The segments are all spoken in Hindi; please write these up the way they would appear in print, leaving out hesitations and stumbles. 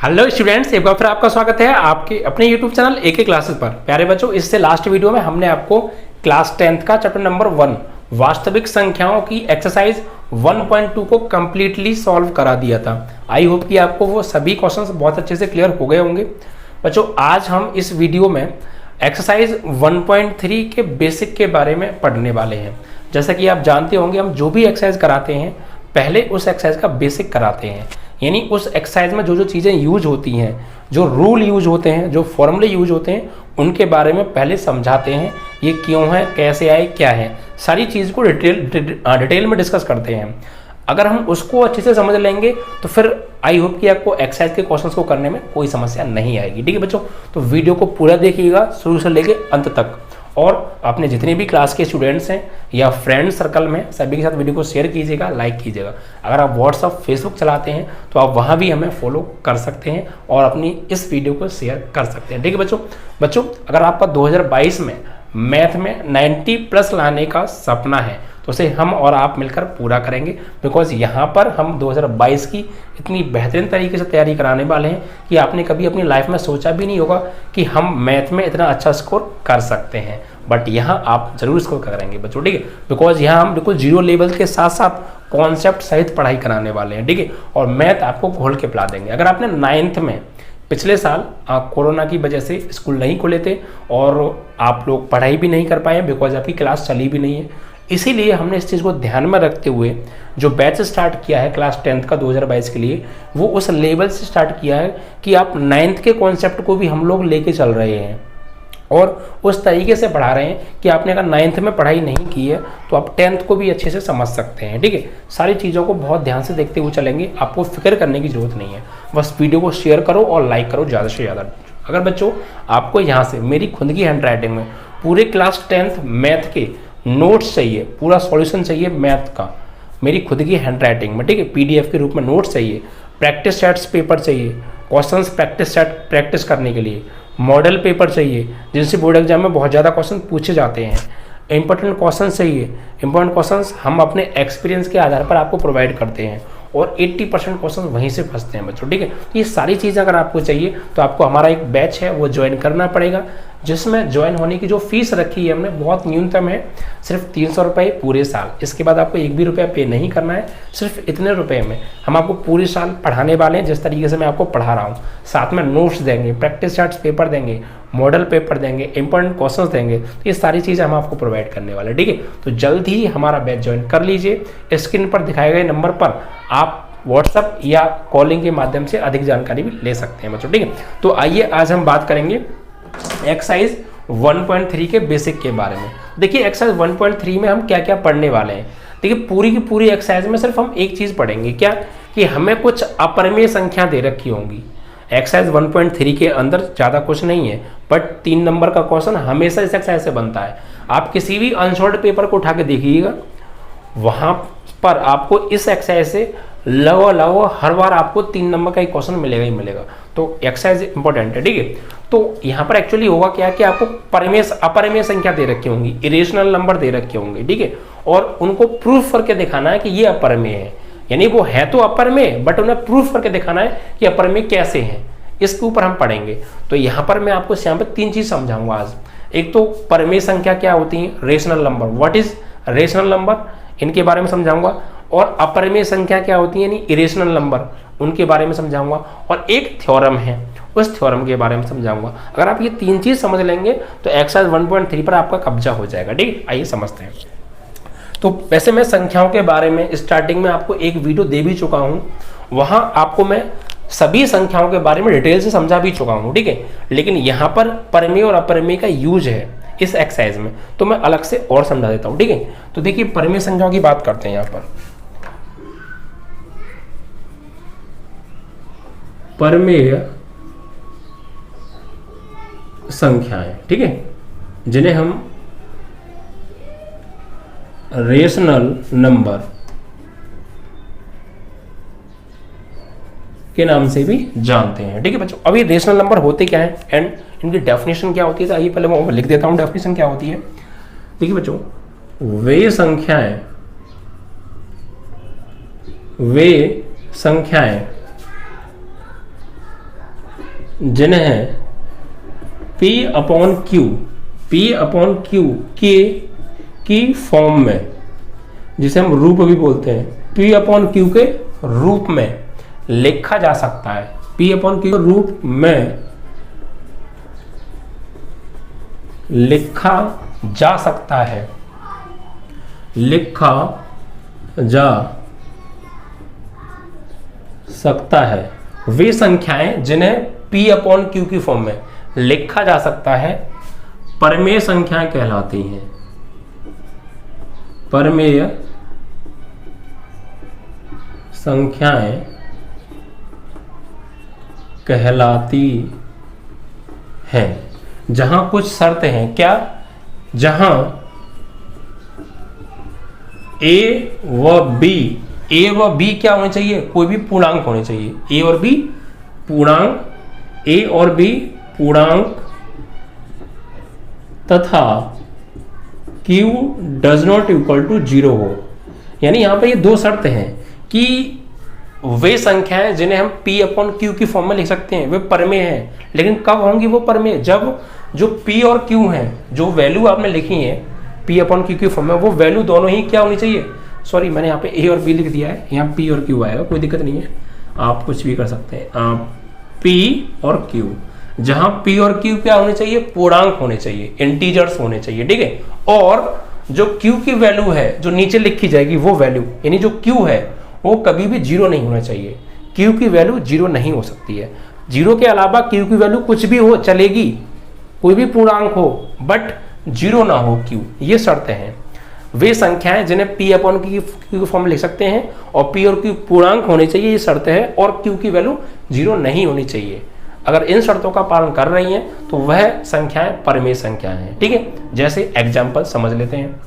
हेलो स्टूडेंट्स, एक बार फिर आपका स्वागत है आपके अपने यूट्यूब चैनल एके क्लासेस पर। प्यारे बच्चों, इससे लास्ट वीडियो में हमने आपको क्लास 10th का चैप्टर नंबर 1 वास्तविक संख्याओं की एक्सरसाइज 1.2 को कंप्लीटली सॉल्व करा दिया था। आई होप कि आपको वो सभी क्वेश्चंस बहुत अच्छे से क्लियर हो गए होंगे। बच्चों, आज हम इस वीडियो में एक्सरसाइज 1.3 के बेसिक के बारे में पढ़ने वाले हैं। जैसा कि आप जानते होंगे, हम जो भी एक्सरसाइज कराते हैं पहले उस एक्सरसाइज का बेसिक कराते हैं, यानी उस एक्सरसाइज में जो जो चीज़ें यूज होती हैं, जो रूल यूज होते हैं, जो फॉर्मूले यूज होते हैं, उनके बारे में पहले समझाते हैं। ये क्यों है, कैसे आए, क्या है, सारी चीज़ को डिटेल में डिस्कस करते हैं। अगर हम उसको अच्छे से समझ लेंगे तो फिर आई होप कि आपको एक्सरसाइज के क्वेश्चंस को करने में कोई समस्या नहीं आएगी। ठीक है बच्चों, तो वीडियो को पूरा देखिएगा शुरू से लेके अंत तक, और अपने जितने भी क्लास के स्टूडेंट्स हैं या फ्रेंड सर्कल में सभी के साथ वीडियो को शेयर कीजिएगा, लाइक कीजिएगा। अगर आप व्हाट्सअप फेसबुक चलाते हैं तो आप वहाँ भी हमें फॉलो कर सकते हैं और अपनी इस वीडियो को शेयर कर सकते हैं। ठीक है बच्चों, अगर आपका 2022 में मैथ में 90 प्लस लाने का सपना है तो उसे हम और आप मिलकर पूरा करेंगे, बिकॉज यहाँ पर हम 2022 की इतनी बेहतरीन तरीके से तैयारी कराने वाले हैं कि आपने कभी अपनी लाइफ में सोचा भी नहीं होगा कि हम मैथ में इतना अच्छा स्कोर कर सकते हैं, बट यहाँ आप जरूर स्कोर करेंगे बच्चों। ठीक है, बिकॉज यहाँ हम बिल्कुल जीरो लेवल के साथ साथ कॉन्सेप्ट सहित पढ़ाई कराने वाले हैं। ठीक है, और मैथ आपको घोल के पिला देंगे। अगर आपने 9th में पिछले साल कोरोना की वजह से स्कूल नहीं खुले थे और आप लोग पढ़ाई भी नहीं कर पाए बिकॉज आपकी क्लास चली भी नहीं है, इसीलिए हमने इस चीज़ को ध्यान में रखते हुए जो बैच स्टार्ट किया है क्लास 10th का 2022 के लिए, वो उस लेवल से स्टार्ट किया है कि आप 9th के कॉन्सेप्ट को भी हम लोग लेके चल रहे हैं और उस तरीके से पढ़ा रहे हैं कि आपने अगर 9th में पढ़ाई नहीं की है तो आप 10th को भी अच्छे से समझ सकते हैं। ठीक है, सारी चीज़ों को बहुत ध्यान से देखते हुए चलेंगे, आपको फिक्र करने की जरूरत नहीं है। बस वीडियो को शेयर करो और लाइक करो ज़्यादा से ज़्यादा। अगर बच्चों आपको यहाँ से मेरी खुद की हैंड राइटिंग में पूरे क्लास 10th मैथ के नोट्स चाहिए, पूरा सॉल्यूशन चाहिए मैथ का मेरी खुद की हैंड राइटिंग में, ठीक है, PDF के रूप में नोट्स चाहिए, प्रैक्टिस सेट्स पेपर चाहिए, क्वेश्चंस प्रैक्टिस सेट प्रैक्टिस करने के लिए, मॉडल पेपर चाहिए जिनसे बोर्ड एग्जाम में बहुत ज़्यादा क्वेश्चन पूछे जाते हैं, इंपॉर्टेंट क्वेश्चन चाहिए। इंपॉर्टेंट क्वेश्चंस हम अपने एक्सपीरियंस के आधार पर आपको प्रोवाइड करते हैं और 80% क्वेश्चन वहीं से फंसते हैं बच्चों। ठीक है, ये सारी चीज़ें अगर आपको चाहिए तो आपको हमारा एक बैच है वो ज्वाइन करना पड़ेगा, जिसमें ज्वाइन होने की जो फीस रखी है हमने बहुत न्यूनतम है, सिर्फ 300 रुपये पूरे साल। इसके बाद आपको एक भी रुपया पे नहीं करना है, सिर्फ इतने रुपए में हम आपको पूरे साल पढ़ाने वाले हैं जिस तरीके से मैं आपको पढ़ा रहा हूँ। साथ में नोट्स देंगे, प्रैक्टिस चार्ट्स पेपर देंगे, मॉडल पेपर देंगे, इंपॉर्टेंट क्वेश्चंस देंगे, तो ये सारी चीज़ें हम आपको प्रोवाइड करने वाले हैं। ठीक है, तो जल्द ही हमारा बैच ज्वाइन कर लीजिए। स्क्रीन पर दिखाए गए नंबर पर आप व्हाट्सअप या कॉलिंग के माध्यम से अधिक जानकारी भी ले सकते हैं बच्चों। ठीक है, तो आइए आज हम बात करेंगे एक्सरसाइज 1.3 के बेसिक के बारे में। देखिए, एक्सरसाइज 1.3 में हम क्या क्या पढ़ने वाले हैं। देखिए, पूरी की पूरी एक्सरसाइज में सिर्फ हम एक चीज़ पढ़ेंगे, क्या कि हमें कुछ अपरिमेय संख्या दे रखी होंगी। एक्सरसाइज 1.3 के अंदर ज़्यादा कुछ नहीं है, बट 3 नंबर का क्वेश्चन हमेशा इस एक्सरसाइज से बनता है। आप किसी भी अनसॉल्व्ड पेपर को उठा के देखिएगा, वहाँ पर आपको इस एक्सरसाइज से लगभग हर बार आपको 3 नंबर का एक क्वेश्चन मिलेगा ही मिलेगा। तो एक्सरसाइज इंपॉर्टेंट है। ठीक है, तो यहाँ पर एक्चुअली होगा क्या कि आपको अपरिमेय संख्या दे रखी होंगी, इरेशनल नंबर दे रखे होंगे। ठीक है, और उनको प्रूफ करके दिखाना है कि ये अपरिमेय है, यानी वो है तो अपरिमेय बट उन्हें प्रूफ करके दिखाना है कि अपरिमेय कैसे है, इसके ऊपर हम पढ़ेंगे। तो यहाँ पर मैं आपको यहाँ पर 3 चीज समझाऊंगा आज। एक तो परिमेय संख्या क्या होती है, rational number, what is rational number, इनके बारे में समझाऊंगा, और अपरिमेय संख्या क्या होती है यानी इरेशनल नंबर, उनके बारे में समझाऊंगा, और एक थ्योरम है उस थ्योरम के बारे में समझाऊंगा। अगर आप ये 3 चीज समझ लेंगे तो एक्सरसाइज 1.3 पर आपका कब्जा हो जाएगा। ठीक है, आइए समझते हैं। तो वैसे मैं संख्याओं के बारे में स्टार्टिंग में आपको एक वीडियो दे भी चुका हूं, वहां आपको मैं सभी संख्याओं के बारे में डिटेल से समझा भी चुका हूं। ठीक है, लेकिन यहाँ पर परिमेय और अपरिमेय का यूज है इस एक्सरसाइज में, तो मैं अलग से और समझा देता हूं। ठीक है, तो देखिए परिमेय संख्याओं की बात करते हैं। यहाँ पर परिमेय संख्याएं, ठीक है, जिन्हें हम रेशनल नंबर के नाम से भी जानते हैं। ठीक है बच्चों, अभी रेशनल नंबर होते क्या है एंड इनकी डेफिनेशन क्या होती है, आइए पहले मैं लिख देता हूं डेफिनेशन क्या होती है। देखिए बच्चों, वे संख्याएं जिन्हें P अपॉन क्यू की फॉर्म में, जिसे हम रूप भी बोलते हैं, P अपॉन क्यू के रूप में लिखा जा सकता है, P अपॉन क्यू के रूप में लिखा जा सकता है, लिखा जा सकता है वे संख्याएं जिन्हें P अपॉन क्यू की फॉर्म में लिखा जा सकता है परमेय संख्याएं कहलाती हैं। परमेय संख्याएं कहलाती हैं, जहां कुछ शर्तें हैं। क्या? जहां ए व बी क्या होने चाहिए? कोई भी पूर्णांक होने चाहिए। ए और बी पूर्णांक तथा Q does not equal to 0 हो। यानी यहां पर ये दो शर्त हैं कि वे संख्याएं जिन्हें हम P अपॉन Q की फॉर्म में लिख सकते हैं वे परमेय हैं। लेकिन कब होंगी वो परमेय? जब जो P और Q हैं, जो वैल्यू आपने लिखी है P अपॉन Q की फॉर्म में, वो वैल्यू दोनों ही क्या होनी चाहिए? सॉरी, मैंने यहाँ पे A और B लिख दिया है, यहाँ P और Q आएगा, कोई दिक्कत नहीं है, आप कुछ भी कर सकते हैं। P और Q, जहां P और Q क्या होने चाहिए? पूर्णांक होने चाहिए, इंटीजर्स होने चाहिए, ठीक है। और जो Q की वैल्यू है जो नीचे लिखी जाएगी वो वैल्यू, यानी जो Q है वो कभी भी 0 नहीं होना चाहिए। Q की वैल्यू 0 नहीं हो सकती है। 0 के अलावा Q की वैल्यू कुछ भी हो चलेगी, कोई भी पूर्णांक हो, बट 0 ना हो Q। ये शर्तें हैं। वे संख्याएं जिन्हें P अपॉन Q की फॉर्म में लिख सकते हैं और P और Q पूर्णांक होने चाहिए, ये शर्तें हैं। और Q की वैल्यू 0 नहीं होनी चाहिए। अगर इन शर्तों का पालन कर रही हैं तो वह संख्याएं परमेय संख्याएं हैं, ठीक है। जैसे एग्जाम्पल समझ लेते हैं।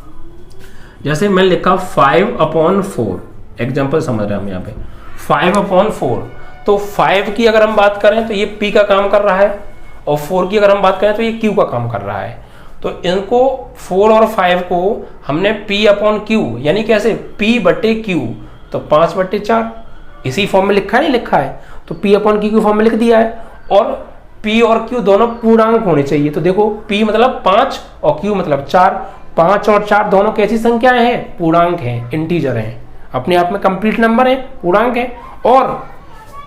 जैसे मैंने लिखा 5/4, एग्जाम्पल समझ रहे हैं हम यहाँ पे 5/4। तो 5 की अगर हम बात करें तो ये P का काम कर रहा है, और 4 की अगर हम बात करें तो ये Q का काम कर रहा है। तो इनको 4 और 5 को हमने P अपॉन Q, यानी कैसे? P बटे Q, तो 5/4 इसी फॉर्म में लिखा है, नहीं लिखा है, तो P अपॉन Q की फॉर्म में लिख दिया है। और P और Q दोनों पूर्णांक होने चाहिए। तो देखो P मतलब 5 और Q मतलब 4। 5 और 4 दोनों कैसी संख्याएं हैं? पूर्णांक हैं, इंटीजर हैं, अपने आप में कंप्लीट नंबर है, पूर्णांक है। और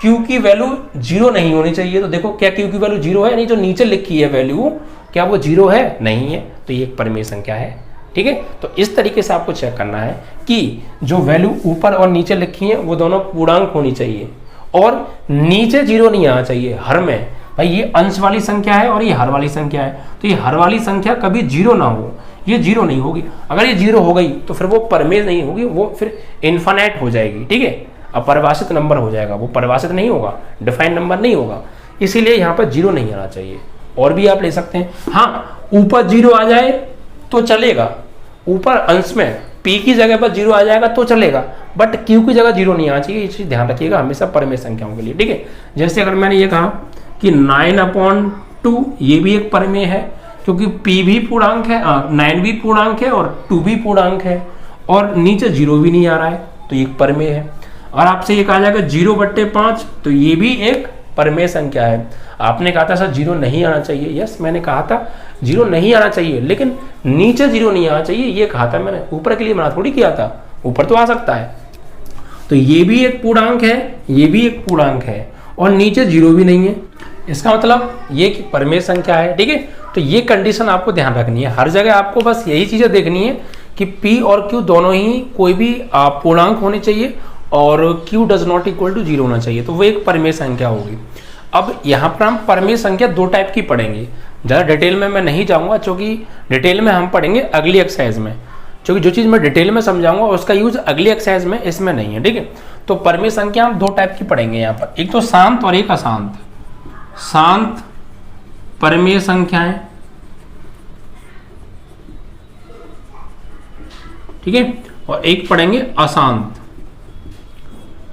Q की वैल्यू 0 नहीं होनी चाहिए। तो देखो क्या Q की वैल्यू 0 है? नहीं, जो नीचे लिखी है वैल्यू, क्या वो 0 है? नहीं है। तो ये एक परमेय संख्या है, ठीक है। तो इस तरीके से आपको चेक करना है कि जो वैल्यू ऊपर और नीचे लिखी है वो दोनों पूर्णांक होनी चाहिए, और नीचे 0 नहीं आना चाहिए हर में। भाई ये अंश वाली संख्या है और ये हर वाली संख्या है, तो ये हर वाली संख्या कभी 0 ना हो, ये 0 नहीं होगी। अगर ये 0 हो गई तो फिर वो परमेय नहीं होगी, वो फिर इन्फिनिट हो जाएगी, ठीक है। अपरिभाषित नंबर हो जाएगा, वो परिभाषित नहीं होगा, डिफाइंड नंबर नहीं होगा। इसीलिए यहाँ पर 0 नहीं आना चाहिए। और भी आप ले सकते हैं। हाँ, ऊपर 0 आ जाए तो चलेगा, ऊपर अंश में P की जगह पर 0 आ जाएगा तो चलेगा, बट Q की जगह 0 नहीं आना चाहिए। ये चीज ध्यान रखिएगा हमेशा परमेय संख्याओं के लिए, ठीक है। जैसे अगर मैंने ये कहा कि 9/2, ये भी एक परमेय है, क्योंकि P भी पूर्णांक है, 9 भी पूर्णांक है और 2 भी पूर्णांक है, और नीचे 0 भी नहीं आ रहा है, तो ये एक परमेय है। और आपसे ये कहा जाएगा 0/5, तो ये भी एक परमेय संख्या है। आपने कहा था सर 0 नहीं आना चाहिए, यस मैंने कहा था 0 नहीं आना चाहिए, लेकिन नीचे 0 नहीं आना चाहिए, ये कहा था मैंने। ऊपर के लिए मना थोड़ी किया था, ऊपर तो आ सकता है। तो ये भी एक पूर्णांक है, ये भी एक पूर्णांक है, और नीचे 0 भी नहीं है। इसका मतलब ये परमेय संख्या है, ठीक है। तो ये कंडीशन आपको ध्यान रखनी है। हर जगह आपको बस यही चीजें देखनी है कि P और Q दोनों ही कोई भी पूर्णांक होने चाहिए, और Q does not equal to 0 होना चाहिए, तो वो एक परमेय संख्या होगी। अब यहाँ पर हम परमेय संख्या 2 टाइप की पढ़ेंगे। ज़्यादा डिटेल में मैं नहीं जाऊँगा, क्योंकि डिटेल में हम पढ़ेंगे अगली एक्सरसाइज में, क्योंकि जो चीज़ मैं डिटेल में समझाऊंगा उसका यूज अगली एक्सरसाइज में, इसमें नहीं है, ठीक है। तो परमेय संख्या हम 2 टाइप की पढ़ेंगे यहाँ पर, एक तो शांत और एक अशांत। शांत परमेय संख्याएं, ठीक है, और एक पढ़ेंगे अशांत,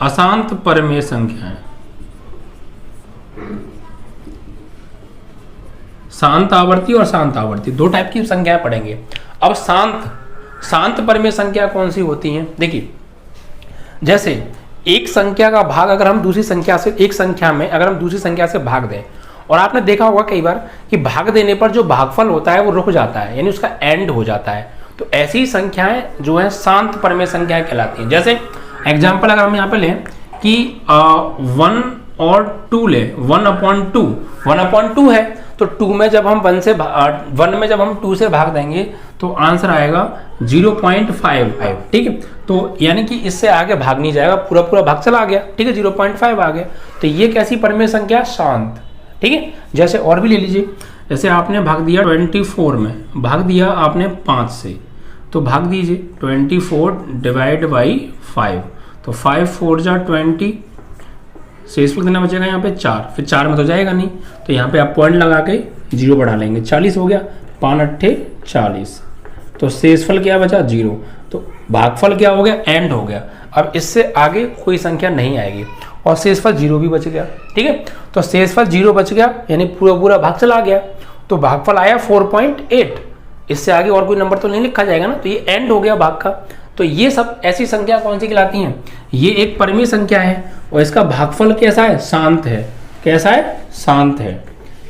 अशांत परमेय संख्याएं। शांत आवर्ती और शांत आवर्ती 2 टाइप की संख्याएं पढ़ेंगे। अब शांत परमेय संख्या कौन सी होती हैं? देखिए, जैसे एक संख्या का भाग अगर हम दूसरी संख्या से, एक संख्या में अगर हम दूसरी संख्या से भाग दें और आपने देखा होगा कई बार कि भाग देने पर जो भागफल होता है वो रुक जाता है, यानी उसका एंड हो जाता है। तो ऐसी संख्याएं जो है शांत परमेय संख्याएं कहलाती हैं। जैसे एग्जाम्पल अगर हम यहाँ पे लें कि 1 और 2 ले, 1/2 है, तो 2 में जब हम 1 में जब हम 2 से भाग देंगे तो आंसर आएगा 0.55, ठीक है। तो यानी कि इससे आगे भाग नहीं जाएगा, पूरा पूरा भाग चला गया, ठीक है, 0.5 आ गया। तो ये कैसी परमेय संख्या? शांत, ठीक है। जैसे और भी ले लीजिए, जैसे आपने भाग दिया 24 में, भाग दिया आपने 5 से, तो भाग दीजिए 24 डिवाइड बाई 5, तो 5 4 जा 20, शेषफल कितना बचेगा यहाँ पे 4, फिर 4 में तो जाएगा नहीं, तो यहाँ पे आप पॉइंट लगा के 0 बढ़ा लेंगे, 40 हो गया, 5 8 40, तो शेषफल क्या बचा 0, तो भागफल क्या हो गया? एंड हो गया। अब इससे आगे कोई संख्या नहीं आएगी और शेषफल 0 भी बच गया, ठीक है। तो शेषफल 0 बच गया यानी पूरा पूरा भाग चला गया, तो भागफल आया 4.8, इससे आगे और कोई नंबर तो नहीं लिखा जाएगा ना, तो ये एंड हो गया भाग का। तो ये सब ऐसी संख्या कौन सी कहलाती हैं? ये एक परमेय संख्या है और इसका भागफल कैसा है? शांत है। कैसा है? शांत है।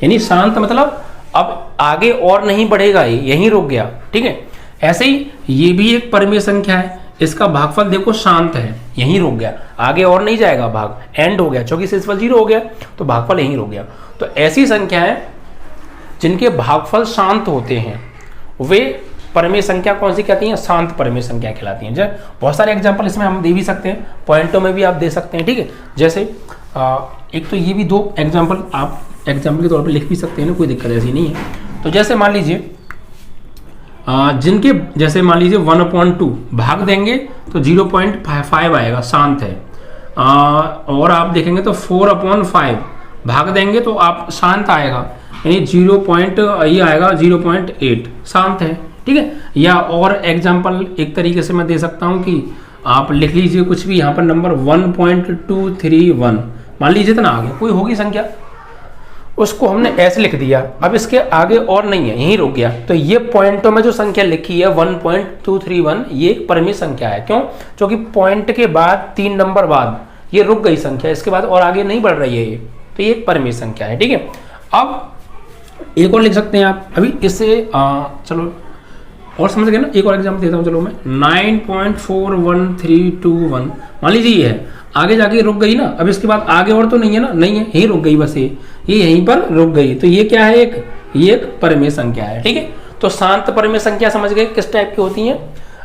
यानी शांत मतलब अब आगे और नहीं बढ़ेगा, ये यहीं रुक गया, ठीक है। ऐसे ही ये भी एक परमेय संख्या है, इसका भागफल देखो शांत है, यहीं रुक गया, आगे और नहीं जाएगा, भाग एंड हो गया, क्योंकि शेषफल 0 हो गया तो भागफल यहीं रुक गया। तो ऐसी संख्याएं जिनके भागफल शांत होते हैं वे परमेय संख्या कौन सी कहती हैं? शांत परमेय संख्या कहलाती हैं। जैसे बहुत सारे एग्जांपल इसमें हम दे भी सकते हैं, पॉइंटों में भी आप दे सकते हैं, ठीक है। जैसे एक तो ये भी 2 एग्जांपल आप एग्जांपल के तौर पे लिख भी सकते हैं ना, कोई दिक्कत ऐसी नहीं है। तो जैसे मान लीजिए जिनके, जैसे मान लीजिए 1/2 भाग देंगे तो 0.5 आएगा, शांत है। और आप देखेंगे तो 4/5 भाग देंगे तो आप शांत आएगा, यानी ये आएगा 0.8, शांत है, ठीक है। या और एग्जाम्पल एक तरीके से मैं दे सकता हूं कि आप लिख लीजिए कुछ भी, यहाँ पर नंबर 1.231 मान लीजिए, इतना आगे कोई होगी संख्या, उसको हमने ऐसे लिख दिया, अब इसके आगे और नहीं है, यहीं रुक गया। तो ये पॉइंटों में जो संख्या लिखी है 1.231, ये एक परमेय संख्या है। क्यों? क्योंकि पॉइंट के बाद 3 नंबर बाद ये रुक गई संख्या, इसके बाद और आगे नहीं बढ़ रही है ये, तो ये एक परमेय संख्या है, ठीक है। अब एक और लिख सकते हैं आप, अभी इससे चलो और समझ गए ना। एक और एग्जाम्पल देता हूँ, चलो मैं 9.41321 मान लीजिए ये है, आगे जाके रुक गई ना, अब इसके बाद आगे और तो नहीं है ना, नहीं है, यहीं रुक गई, बस ये यहीं पर रुक गई। तो ये क्या है? ये एक परमेय संख्या है, ठीक है। तो शांत परमेय संख्या समझ गए किस टाइप की होती हैं।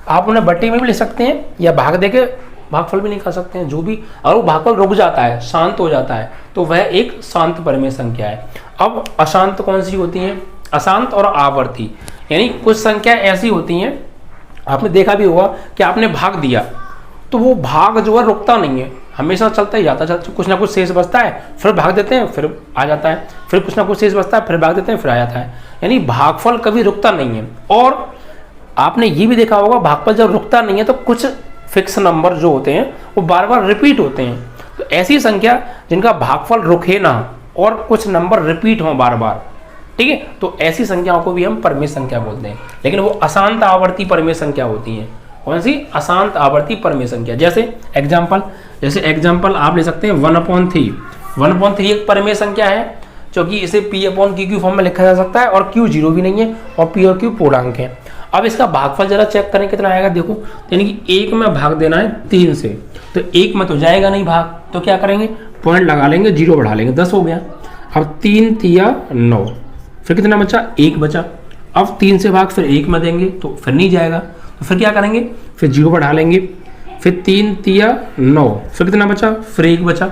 आप उन्हें बट्टे में भी लिख सकते हैं या भाग देके भागफल भी निकाल सकते हैं, जो भी, और वो भागफल रुक जाता है, शांत हो जाता है, तो वह एक शांत परमेय संख्या है। अब अशांत कौन सी होती हैं? अशांत और आवर्ती, यानी कुछ संख्या ऐसी होती हैं, आपने देखा भी होगा कि आपने भाग दिया तो वो भाग जो है रुकता नहीं है, हमेशा चलता ही जाता है, कुछ ना कुछ शेष बचता है, फिर भाग देते हैं, फिर आ जाता है, फिर कुछ ना कुछ शेष बचता है, फिर भाग देते हैं, फिर आ जाता है, यानी भागफल कभी रुकता नहीं है। और आपने ये भी देखा होगा भागफल जब रुकता नहीं है तो कुछ फिक्स नंबर जो होते हैं वो बार बार रिपीट होते हैं। तो ऐसी संख्या जिनका भागफल रुके ना और कुछ नंबर रिपीट हों बार बार, ठीक है, तो ऐसी संख्याओं को भी हम परमेय संख्या बोलते हैं। लेकिन वो अशांत आवर्ती परमेय संख्या होती हैं। कौन सी? अशांत आवर्ती परमेय संख्या। जैसे एग्जाम्पल आप ले सकते हैं 1/3। 1/3 एक परमेय संख्या है, क्योंकि इसे P/Q फॉर्म में लिखा जा सकता है और Q 0 भी नहीं है और P और Q पूर्णांक है। अब इसका भागफल जरा चेक करें कितना आएगा, देखो, यानी कि 1 में भाग देना है 3 से, तो 1 में तो जाएगा नहीं भाग, तो क्या करेंगे? पॉइंट लगा लेंगे, 0 बढ़ा लेंगे, 10 हो गया। अब 3 तिया 9, फिर कितना बचा? 1 बचा। अब 3 से भाग फिर 1 में देंगे तो फिर नहीं जाएगा, तो फिर क्या करेंगे? फिर 0 बढ़ा लेंगे, फिर 3 तिया 9, फिर कितना बचा? फिर 1 बचा,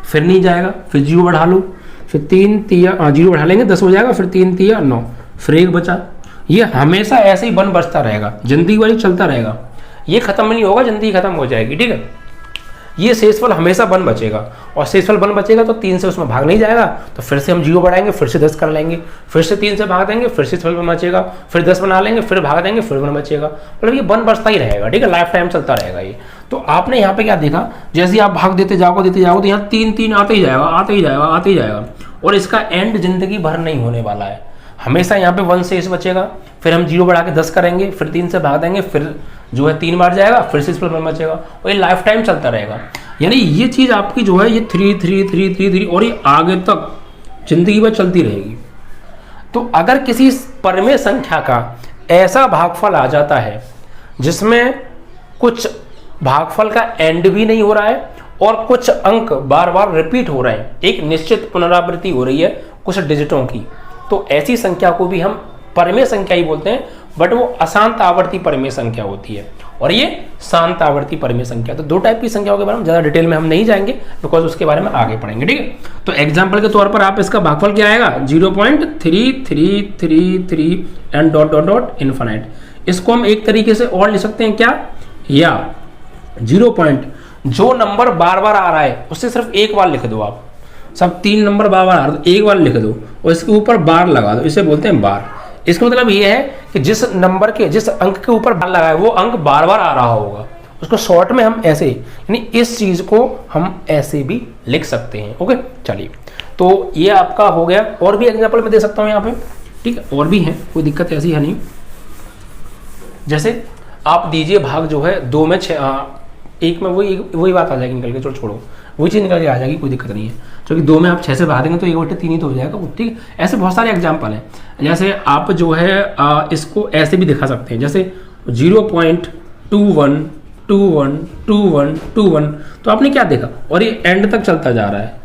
फिर नहीं जाएगा, फिर 0 बढ़ा लो, फिर 3 तिया 0 बढ़ा लेंगे, 10 हो जाएगा, फिर 3 तिया 9, फिर 1 बचा। ये हमेशा ऐसे ही बन बचता रहेगा, जिंदगी वाली चलता रहेगा, ये खत्म नहीं होगा, जिंदगी खत्म हो जाएगी, ठीक है। ये शेषफल हमेशा बन बचेगा, और शेषफल बन बचेगा तो 3 से उसमें भाग नहीं जाएगा, तो फिर से हम 0 बढ़ाएंगे, फिर से 10 कर लेंगे, फिर से 3 से भाग देंगे, फिर शेषफल बन बचेगा, फिर 10 बना लेंगे, फिर भाग देंगे, फिर बन बचेगा, मतलब ये बन बचता ही रहेगा, ठीक है, लाइफ टाइम चलता रहेगा ये। तो आपने यहाँ पे क्या देखा, जैसे आप भाग देते जाओगे तो यहाँ 3 आते ही जाएगा, और इसका एंड जिंदगी भर नहीं होने वाला है। हमेशा यहाँ पे 1 शेष बचेगा, फिर हम 0 बढ़ा के 10 करेंगे, फिर 3 से भाग देंगे, फिर जो है 3 बार जाएगा, फिर शेषफल बन बचेगा, और ये लाइफ टाइम चलता रहेगा। यानी ये चीज आपकी जो है ये 3 3 3 3 3 और ये आगे तक जिंदगी भर चलती रहेगी। तो अगर किसी परमेय संख्या का ऐसा भागफल आ जाता है जिसमें कुछ भागफल का एंड भी नहीं हो रहा है और कुछ अंक बार बार रिपीट हो रहे हैं, एक निश्चित पुनरावृत्ति हो रही है कुछ डिजिटों की, तो ऐसी संख्या को भी हम परमेय संख्या ही बोलते हैं, बट वो अशांत आवर्ती परमेय संख्या होती है और ये शांत आवर्ती परमेय संख्या। तो दो टाइप की संख्याओं के बारे में ज्यादा डिटेल में हम नहीं जाएंगे बिकॉज उसके बारे में आगे पढ़ेंगे, ठीक है। तो एग्जांपल के तौर पर आप इसका भागफल क्या आएगा 0.3333 and dot dot dot infinite. इसको हम एक तरीके से और लिख सकते हैं क्या, या 0 जो नंबर बार बार आ रहा है उससे सिर्फ एक बार लिख दो आप, सब 3 नंबर बार बार आ रहा है तो एक बार लिख दो और इसके ऊपर बार लगा दो, इसे बोलते हैं बार। इसका मतलब ये है कि जिस नंबर के जिस अंक के ऊपर बार लगा है वो अंक बार बार आ रहा होगा, उसको शॉर्ट में हम ऐसे, यानी इस चीज को हम ऐसे भी लिख सकते हैं। ओके चलिए, तो ये आपका हो गया। और भी एग्जांपल मैं दे सकता हूं यहाँ पे, ठीक है, और भी है, कोई दिक्कत ऐसी है नहीं। जैसे आप दीजिए भाग जो है 2 में 6, एक में वही बात आ जाएगी निकल के, छोड़ो वही चीज निकल के आ जाएगी, कोई दिक्कत नहीं है। क्योंकि 2 में आप 6 से भाग देंगे तो 1/3 ही तो हो जाएगा, ठीक है। ऐसे बहुत सारे एग्जाम्पल हैं। जैसे आप जो है इसको ऐसे भी दिखा सकते हैं, जैसे 0.21212121, तो आपने क्या देखा और ये एंड तक चलता जा रहा है,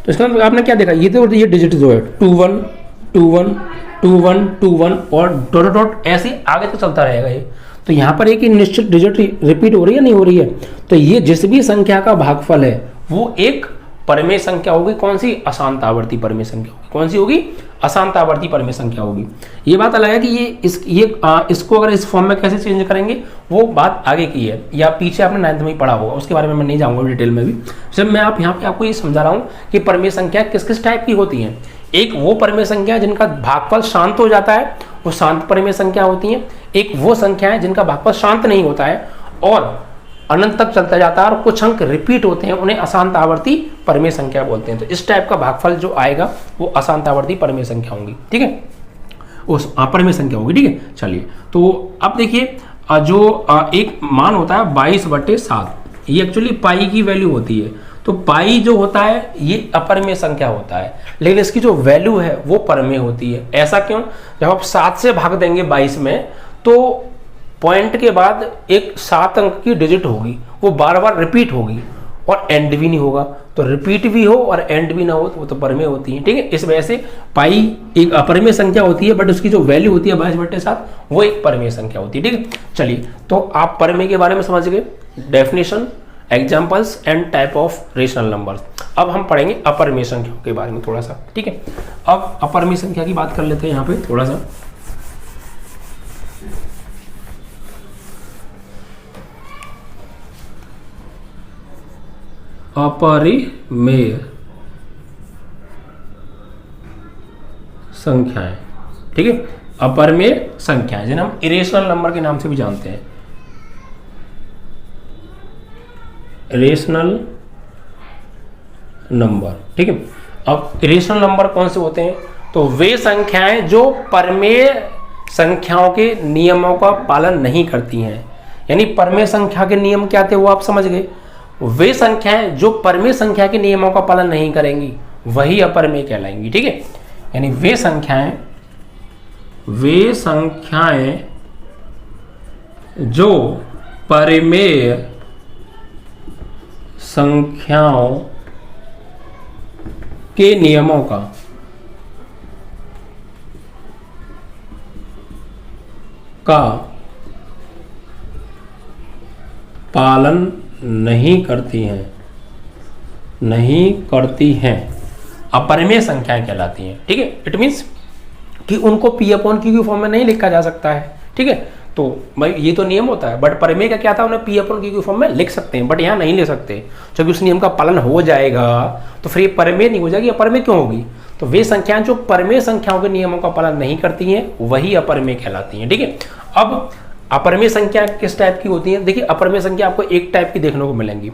तो इसका मतलब आपने क्या देखा, ये तो ये डिजिट जो है 21212121 और डॉट डॉट ऐसे आगे तक चलता रहेगा ये। तो यहाँ पर एक निश्चित डिजिट रिपीट हो रही है नहीं हो रही है, तो ये जिस भी संख्या का भागफल है वो एक परमेय संख्या होगी। कौन सी, अशांत आवर्ती परमेय संख्या होगी। कौन सी होगी, अशांत आवर्ती परमेय संख्या होगी। ये बात अलग है कि इसको अगर इस फॉर्म में कैसे चेंज करेंगे वो बात आगे की है, या पीछे आपने 9th में ही पढ़ा होगा, उसके बारे में मैं नहीं जाऊंगा डिटेल में भी। सिर्फ मैं यहाँ पे आपको ये समझा रहा हूँ कि परमेय संख्या किस किस टाइप की होती हैं। एक वो परमेय संख्या जिनका भागफल शांत हो जाता है, वो शांत परमेय संख्या होती है। एक वो संख्या है जिनका भागफल शांत नहीं होता है और अनंत तक चलता जाता है और कुछ अंक रिपीट होते हैं, उन्हें अशांत आवर्ती परमेय संख्या बोलते हैं। तो इस टाइप का भागफल जो आएगा वो अशांत आवर्ती परमेय संख्या होंगी, ठीक है, उस परमेय संख्या होगी, ठीक है। चलिए, तो अब देखिए जो एक मान होता है 22/7, ये एक्चुअली पाई की वैल्यू होती है। तो पाई जो होता है ये अपरमेय संख्या होता है, लेकिन इसकी जो वैल्यू है वो परमेय होती है। ऐसा क्यों, जब आप 7 से भाग देंगे 22 में तो पॉइंट के बाद एक 7 अंक की डिजिट होगी, वो बार बार रिपीट होगी और एंड भी नहीं होगा। तो रिपीट भी हो और एंड भी ना हो तो वो तो परमेय होती है, ठीक है। इस वजह से पाई एक अपरमेय संख्या होती है, बट उसकी जो वैल्यू होती है 22/7 वो एक परमेय संख्या होती है, ठीक है। चलिए, तो आप परमेय के बारे में समझ गए, definition, examples and type of rational numbers. अब हम पढ़ेंगे अपरमेय संख्याओं के बारे में थोड़ा सा, ठीक है। अब अपरमेय संख्या की बात कर लेते हैं यहाँ पे थोड़ा सा। अपरिमेय संख्याएं, ठीक है, अपरिमेय संख्याएं जिन्हें हम इरेशनल नंबर के नाम से भी जानते हैं। रेशनल नंबर, ठीक है। अब इरेशनल नंबर कौन से होते हैं, तो वे संख्याएं जो परमेय संख्याओं के नियमों का पालन नहीं करती हैं। यानी परमेय संख्या के नियम क्या थे वो आप समझ गए। वे संख्याएं जो परमेय संख्या के नियमों का पालन नहीं करेंगी वही अपरमेय कहलाएंगी, ठीक है। यानी वे संख्याएं जो परमेय संख्याओं के नियमों का पालन नहीं करती हैं अपरिमेय संख्याएं कहलाती हैं, ठीक है। इट मीन्स कि उनको P/Q फॉर्म में नहीं लिखा जा सकता है, ठीक है। तो भाई ये तो नियम होता है, बट परिमेय का क्या था, उन्हें P/Q फॉर्म में लिख सकते हैं, बट यहाँ नहीं ले सकते क्योंकि उस नियम का पालन हो जाएगा तो फिर ये परिमेय नहीं हो जाएगी, अपरिमेय क्यों होगी। तो वे संख्याएं जो परमेय संख्याओं के नियमों का पालन नहीं करती हैं वही अपरिमेय कहलाती हैं, ठीक है। अब अपरिमेय संख्या किस टाइप की होती है, देखिए अपरिमेय संख्या आपको एक टाइप की देखने को मिलेंगी।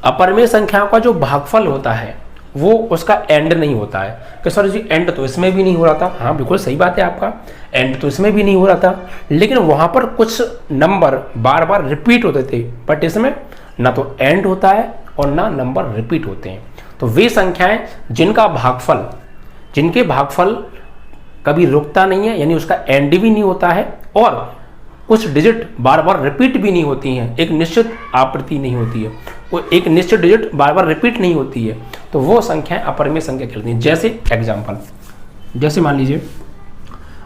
अपरिमेय संख्याओं का जो भागफल होता है वो उसका एंड नहीं होता है कि सर जी एंड तो इसमें भी नहीं हो रहा था, हाँ बिल्कुल सही बात है आपका, एंड तो इसमें भी नहीं हो रहा था, लेकिन वहां पर कुछ नंबर बार बार रिपीट होते थे, बट इसमें ना तो एंड होता है और ना नंबर रिपीट होते हैं। तो वे संख्याएं जिनका भागफल जिनके भागफल कभी रुकता नहीं है, यानी उसका एंड भी नहीं होता है, और कुछ डिजिट बार बार रिपीट भी नहीं होती हैं, एक निश्चित आवृत्ति नहीं होती है, वो एक निश्चित डिजिट बार बार रिपीट नहीं होती है, तो वो संख्याएं अपरिमेय संख्या कहलाती हैं। जैसे एग्जाम्पल, जैसे मान लीजिए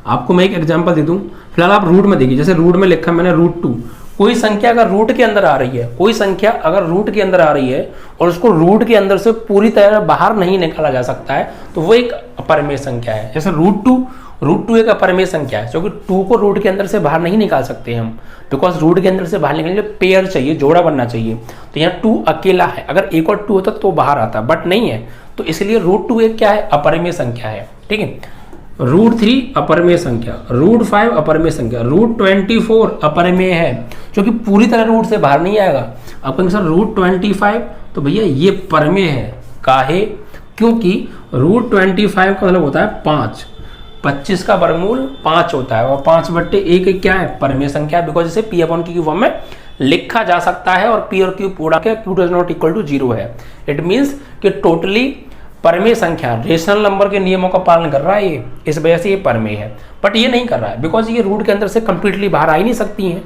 आपको मैं एक एग्जाम्पल दे दूं, फिलहाल आप रूट में देखिए, जैसे रूट में लिखा मैंने √2, कोई संख्या अगर रूट के अंदर आ रही है, कोई संख्या अगर रूट के अंदर आ रही है और उसको रूट के अंदर से पूरी तरह बाहर नहीं निकाला जा सकता है, तो वो एक अपरिमेय संख्या है। जैसे √2 एक अपरिमेय संख्या है, क्योंकि 2 को रूट के अंदर से बाहर नहीं निकाल सकते हम, बिकॉज रूट के अंदर से बाहर निकलने के लिए पेयर चाहिए, जोड़ा बनना चाहिए। तो यहाँ 2 अकेला है, अगर एक और 2 होता तो बाहर आता, बट नहीं है, तो इसलिए √2 एक क्या है, अपरिमेय संख्या है। ठीक है, √3 अपरिमेय संख्या, √5 अपरिमेय संख्या, √24 अपरिमेय है, क्योंकि पूरी तरह रूट से बाहर नहीं आएगा। आप कहेंगे सर √25, तो भैया ये परमेय है, काहे, क्योंकि √25 का मतलब होता है 5, 25 का वर्गमूल 5 होता है, और 5/1 क्या है, परमेय संख्या, बिकॉज इसे P/Q फॉर्म में लिखा जा सकता है, और P और Q पूरा क्या, Q does not equal to 0 है। इट मीन्स कि टोटली परमेय संख्या रेशनल नंबर के नियमों का पालन कर रहा है ये, इस वजह से ये परमेय है। बट ये नहीं कर रहा है, बिकॉज ये रूट के अंदर से कंप्लीटली बाहर आ ही नहीं सकती हैं।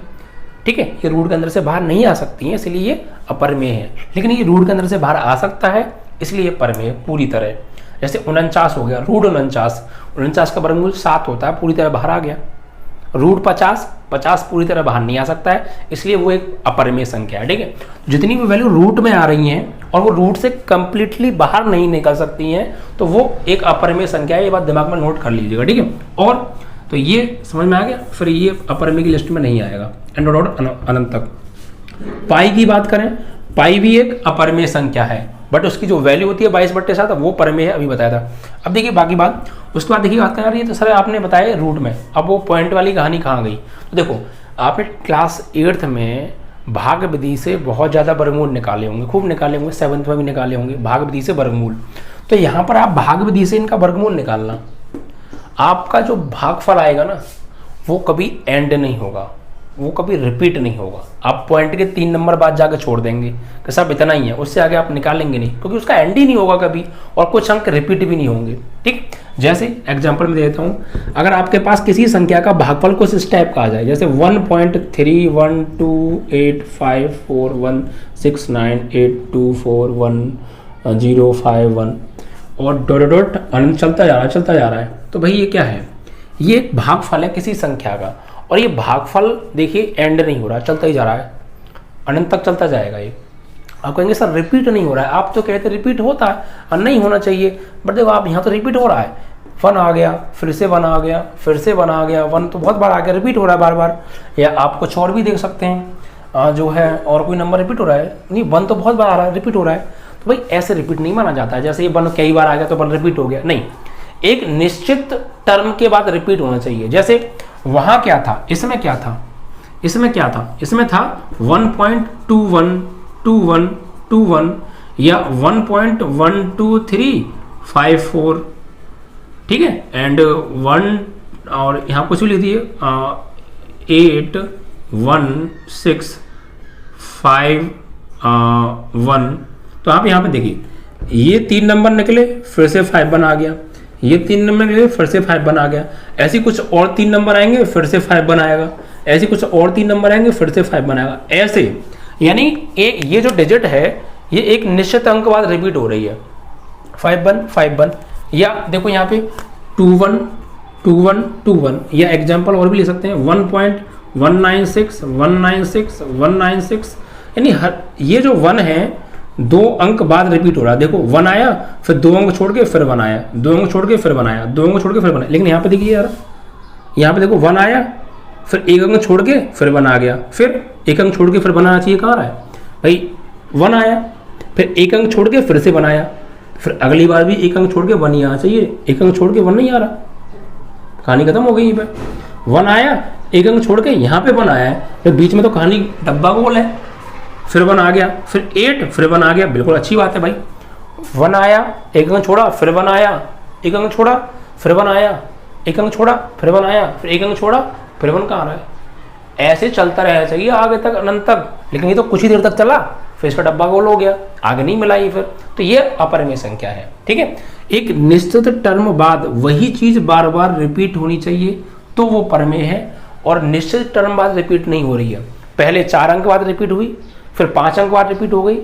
ठीक है, ये रूट के अंदर से बाहर नहीं आ सकती हैं, इसलिए ये अपरमेय है। लेकिन ये रूट के अंदर से बाहर आ सकता है, इसलिए ये परमेय पूरी तरह। जैसे 49 हो गया, √49 का वर्गमूल 7 होता है, पूरी तरह बाहर आ गया। √50 पूरी तरह बाहर नहीं आ सकता है, इसलिए वो एक अपरिमेय संख्या है। ठीक है, जितनी भी वैल्यू रूट में आ रही हैं और वो रूट से कंप्लीटली बाहर नहीं निकल सकती हैं, तो वो एक अपरिमेय संख्या है। ये बात दिमाग में नोट कर लीजिएगा। ठीक है, और तो ये समझ में आ गया, फिर ये अपरिमेय की लिस्ट में नहीं आएगा, एंड डॉट अनंत तक। पाई की बात करें, पाई भी एक अपरिमेय संख्या है, बट उसकी जो वैल्यू होती है 22/7 वो परमेय है, अभी बताया था। अब देखिए बाकी बात, उसके बाद देखिए बात करें, ये तो सर आपने बताया रूट में, अब वो पॉइंट वाली कहानी कहाँ गई। तो देखो आपने क्लास 8th में भाग विधि से बहुत ज़्यादा वर्गमूल निकाले होंगे, खूब निकाले होंगे, 7th में भी निकाले होंगे भाग विधि से वर्गमूल। तो यहाँ पर आप भाग विधि से इनका वर्गमूल निकालना, आपका जो भागफल आएगा ना वो कभी एंड नहीं होगा, वो कभी रिपीट नहीं होगा। आप पॉइंट के 3 नंबर बाद जाकर छोड़ देंगे कि सब इतना ही है, उससे आगे आप निकालेंगे नहीं, क्योंकि उसका एंड ही नहीं होगा कभी, और कुछ अंक रिपीट भी नहीं होंगे। ठीक, जैसे एग्जांपल में देता हूँ, अगर आपके पास किसी संख्या का भागफल कुछ इस टाइप का आ जाए, जैसे 1.3128141698241 और डॉट डॉट अनंत चलता जा रहा है, तो भाई ये क्या है, ये एक भागफल है किसी संख्या का, और ये भागफल देखिए एंड नहीं हो रहा, चलता ही जा रहा है, अनंत तक चलता जाएगा। ये आप कहेंगे सर रिपीट नहीं हो रहा है, आप तो कहते रिपीट होता है और नहीं होना चाहिए, बट देखो आप यहाँ तो रिपीट हो रहा है, 1 आ गया, फिर से 1 आ गया, फिर से 1 आ गया, 1 तो बहुत बार आ गया, रिपीट हो रहा है बार बार। या आप कुछ और भी देख सकते हैं, जो है और कोई नंबर रिपीट हो रहा है, नहीं 1 तो बहुत बार आ रहा है, रिपीट हो रहा है, तो भाई ऐसे रिपीट नहीं माना जाता है। जैसे ये 1 कई बार आ गया तो 1 रिपीट हो गया, नहीं, एक निश्चित टर्म के बाद रिपीट होना चाहिए। जैसे वहां क्या था, इसमें क्या था, इसमें क्या था, इसमें था 1.212121 या 1.12354, ठीक है, एंड 1 और यहाँ कुछ भी लिख दिए 81651। तो आप यहाँ पे देखिए ये 3 नंबर निकले, फिर से 5 आ गया, ये 3 नंबर निकले, फिर से 5 आ गया, ऐसे कुछ और 3 नंबर आएंगे, फिर से 5 आएगा, ऐसे कुछ और 3 नंबर आएंगे, फिर से 5 आएगा, ऐसे। यानी ये जो डिजिट है ये एक निश्चित अंक बाद रिपीट हो रही है, 5 या देखो यहाँ पे 2121 या एग्जाम्पल और भी ले सकते हैं 1.196 यानी ये जो 1 है 2 अंक बाद रिपीट हो रहा है। देखो 1 आया, फिर 2 अंक छोड़ के फिर 1 आया, 2 अंक छोड़ के फिर 1 आया, 2 अंक छोड़ के फिर 1 आया। लेकिन यहाँ पे देखिए यार, यहाँ पे देखो 1 आया, फिर 1 अंक छोड़ के फिर 1 आ गया, फिर 1 अंक छोड़ के फिर 1 आना चाहिए, कहाँ रहा है भाई, 1 आया, फिर 1 अंक छोड़ के फिर से 1 आया, फिर अगली बार भी 1 अंक छोड़ के 1 ही आना चाहिए, 1 अंक छोड़ के 1 नहीं आ रहा, कहानी खत्म हो गई। 1 आया, 1 अंक छोड़ के यहाँ पे 1 आया है, फिर बीच में तो कहानी डब्बा गोल है, फिर 1 आ गया, फिर 8, फिर 1 आ गया, बिल्कुल अच्छी बात है भाई। 1 आया, 1 अंक छोड़ा, फिर 1 आया, 1 अंक छोड़ा, फिर 1 आया, 1 अंक छोड़ा, फिर 1 आया, फिर 1 अंक छोड़ा, फिर 1 कहाँ आ रहा है, ऐसे चलता रहना चाहिए आगे तक, अनंत तक। लेकिन ये तो कुछ ही देर तक चला, फिर इसका डब्बा गोल हो गया, आगे नहीं मिला ही फिर, तो ये अपरिमेय संख्या है। ठीक है, एक निश्चित टर्म बाद वही चीज बार बार रिपीट होनी चाहिए तो वो परिमेय है, और निश्चित टर्म बाद रिपीट नहीं हो रही है, पहले 4 अंक बाद रिपीट हुई, फिर 5 अंक बाद रिपीट हो गई,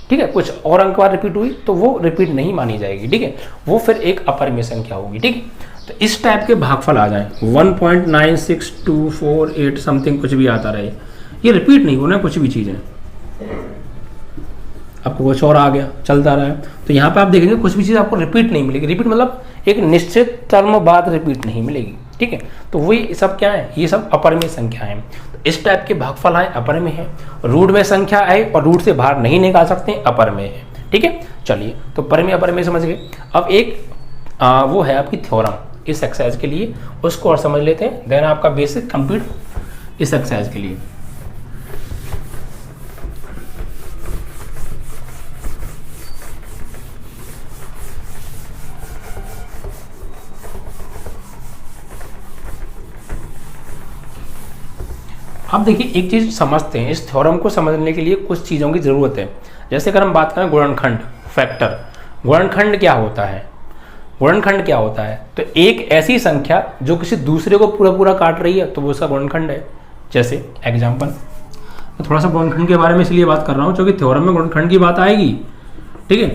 ठीक है, कुछ और अंक बाद रिपीट हुई, तो वो रिपीट नहीं मानी जाएगी। ठीक है, वो फिर एक अपरिमेय संख्या होगी। ठीक है, तो इस टाइप के भागफल आ जाए 1.96248 समथिंग कुछ भी आता रहे, ये रिपीट नहीं होना कुछ भी चीज़ें, आपको कुछ और आ गया चलता रहा है, तो यहाँ पे आप देखेंगे कुछ भी चीज़ आपको रिपीट नहीं मिलेगी। रिपीट मतलब एक निश्चित टर्म बाद रिपीट नहीं मिलेगी। ठीक है, तो वही सब क्या है, ये सब अपरिमेय संख्या है। तो इस टाइप के भागफल आए अपरिमेय है, रूट में संख्या आए और रूट से बाहर नहीं निकाल सकते अपरिमेय है। ठीक है, चलिए तो परिमेय अपरिमेय समझ गए। अब एक वो है आपकी थ्योरम इस एक्सरसाइज के लिए, उसको और समझ लेते हैं, देन आपका बेसिक कंप्लीट इस एक्सरसाइज के लिए। अब देखिए एक चीज समझते हैं, इस थ्योरम को समझने के लिए कुछ चीजों की जरूरत है। जैसे अगर हम बात करें गुणनखंड, फैक्टर, गुणनखंड क्या होता है, गुणनखंड क्या होता है, तो एक ऐसी संख्या जो किसी दूसरे को पूरा पूरा काट रही है तो वो उसका गुणनखंड है। जैसे एग्जाम्पल, मैं थोड़ा सा गुणनखंड के बारे में इसलिए बात कर रहा हूँ क्योंकि थ्योरम में गुणनखंड की बात आएगी। ठीक है,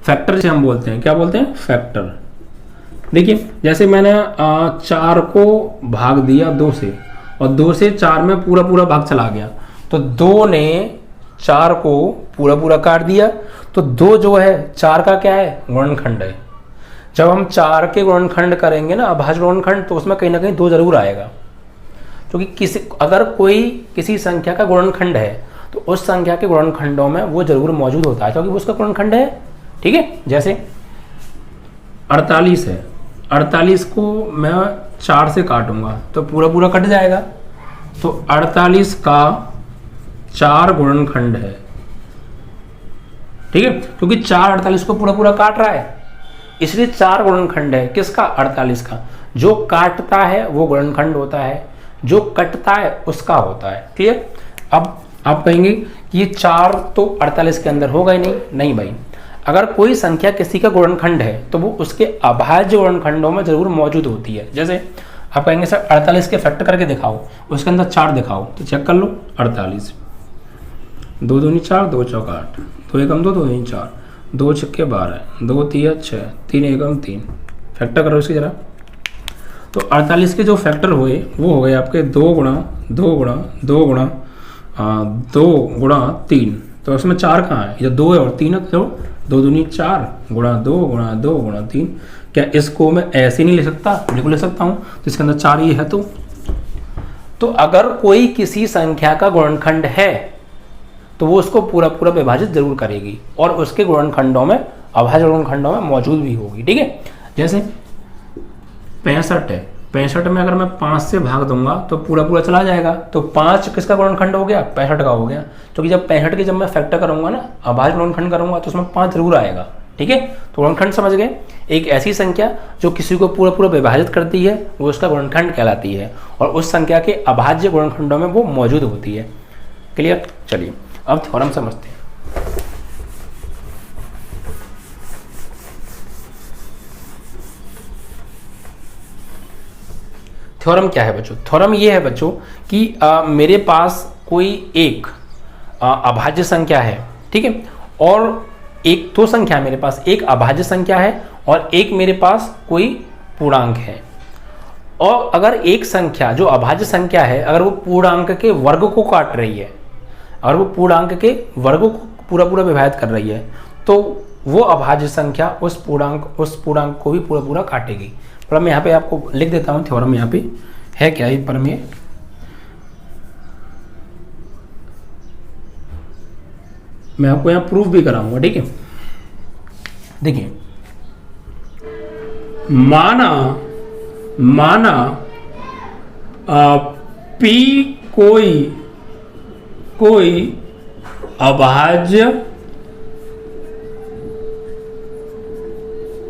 फैक्टर से हम बोलते हैं, क्या बोलते हैं, फैक्टर। देखिए जैसे मैंने 4 को भाग दिया 2 से, और 2 से 4 में पूरा पूरा भाग चला गया, तो 2 ने 4 को पूरा पूरा काट दिया, तो 2 जो है 4 का क्या है, गुणनखंड है। जब हम 4 के गुणनखंड करेंगे ना, अभाज्य गुणनखंड, तो उसमें कहीं ना कहीं 2 जरूर आएगा, क्योंकि अगर कोई किसी संख्या का गुणनखंड है तो उस संख्या के गुणनखंडों में वो जरूर मौजूद होता है, क्योंकि वो उसका गुणनखंड है। ठीक है, जैसे 48 है, 48 को मैं 4 से काटूंगा तो पूरा पूरा कट जाएगा, तो 48 का 4 गुणनखंड है। ठीक है, क्योंकि 4 48 को पूरा पूरा काट रहा है, इसलिए 4 गुणनखंड है किसका, 48 का। जो काटता है वो गुणनखंड होता है, जो कटता है उसका होता है। क्लियर। अब आप कहेंगे कि ये 4 तो 48 के अंदर होगा ही नहीं भाई, अगर कोई संख्या किसी का गुणनखंड है तो वो उसके अभाज्य गुणनखंडों में जरूर मौजूद होती है। जैसे आप कहेंगे सर 48 के फैक्टर करके दिखाओ, उसके अंदर 4 दिखाओ, तो चेक कर लो 48, 2 दूनी 4, 2 चौका 8, 2 एकम 2, 2 दूनी 4, 2 छक्के 12, 2 तिया 6, 3 एकम 3, फैक्टर करो इसकी जरा। तो 48 के जो फैक्टर हुए वो हो गए आपके 2 गुणा 2 गुणा 2 गुणा 2 गुणा 3, तो इसमें 4 कहाँ है, ये 2 है और 3 है, तो 2 दूनी 4 गुणा 2 गुणा 2 गुणा 3। क्या इसको मैं ऐसे नहीं ले सकता, बिल्कुल ले सकता हूँ, तो इसके अंदर 4 ये है। तो अगर कोई किसी संख्या का गुणनखंड है तो वो उसको पूरा पूरा विभाजित जरूर करेगी और उसके गुणनखंडों में, अभाज्य गुणनखंडों में मौजूद भी होगी। ठीक है, जैसे 65 है, 65 में अगर मैं 5 से भाग दूंगा तो पूरा पूरा चला जाएगा, तो 5 किसका गुणनखंड हो गया, 65 का हो गया, क्योंकि जब 65 के जब मैं फैक्टर करूंगा ना, अभाज्य गुणनखंड करूंगा, तो उसमें 5 जरूर आएगा। ठीक है, तो गुणनखंड समझ गए, एक ऐसी संख्या जो किसी को पूरा पूरा विभाजित करती है वो उसका गुणनखंड कहलाती है, और उस संख्या के अभाज्य गुणनखंडों में वो मौजूद होती है। क्लियर। चलिए अब थ्योरम समझते हैं। थ्योरम क्या है बच्चों, थ्योरम ये है बच्चों कि मेरे पास कोई एक अभाज्य संख्या है, ठीक है, और एक तो संख्या मेरे पास, एक अभाज्य संख्या है और एक मेरे पास कोई पूर्णांक है। और अगर एक संख्या जो अभाज्य संख्या है, अगर वो पूर्णांक के वर्ग को काट रही है, अगर वो पूर्णांक के वर्ग को पूरा पूरा विभाजित कर रही है, तो वो अभाज्य संख्या उस पूर्णांक को भी पूरा पूरा काटेगी। पर मैं यहाँ पे आपको लिख देता हूँ थ्योरम, यहाँ पे है क्या ये प्रमेय, मैं आपको यहाँ प्रूफ भी कराऊंगा। ठीक है, देखिए माना पी कोई अभाज्य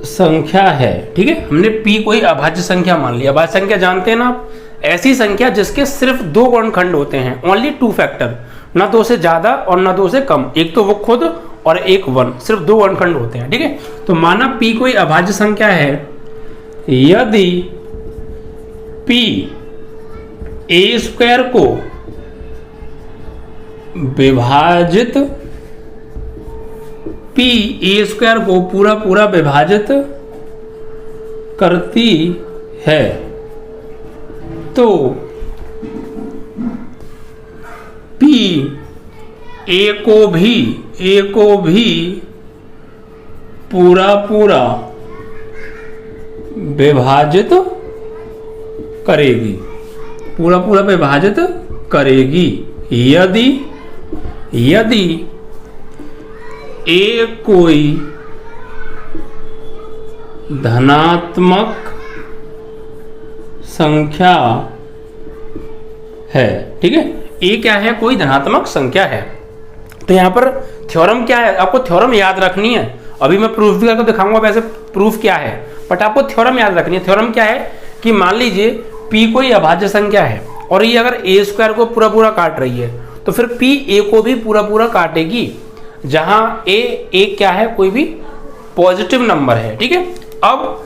संख्या है। ठीक है, हमने p कोई अभाज्य संख्या मान लिया। अभाज्य संख्या जानते हैं ना आप, ऐसी संख्या जिसके सिर्फ 2 गुणनखंड होते हैं, ओनली 2 फैक्टर, ना तो से ज्यादा और ना तो से कम, एक तो वो खुद और एक 1, सिर्फ 2 वर्णखंड होते हैं, ठीक है। तो माना p कोई अभाज्य संख्या है, यदि p a स्क्वायर को विभाजित, p a स्क्वायर को पूरा पूरा विभाजित करती है, तो p a को भी पूरा पूरा विभाजित करेगी, पूरा पूरा विभाजित करेगी। यदि a कोई धनात्मक संख्या है, ठीक है। a क्या है? कोई धनात्मक संख्या है। तो यहां पर थ्योरम क्या है? आपको थ्योरम याद रखनी है। अभी मैं प्रूफ भी करके दिखाऊंगा वैसे प्रूफ क्या है, बट आपको थ्योरम याद रखनी है। थ्योरम क्या है कि मान लीजिए p कोई अभाज्य संख्या है और ये अगर a स्क्वायर को पूरा पूरा काट रही है, तो फिर p a को भी पूरा पूरा काटेगी, जहां a क्या है? कोई भी पॉजिटिव नंबर है, ठीक है। अब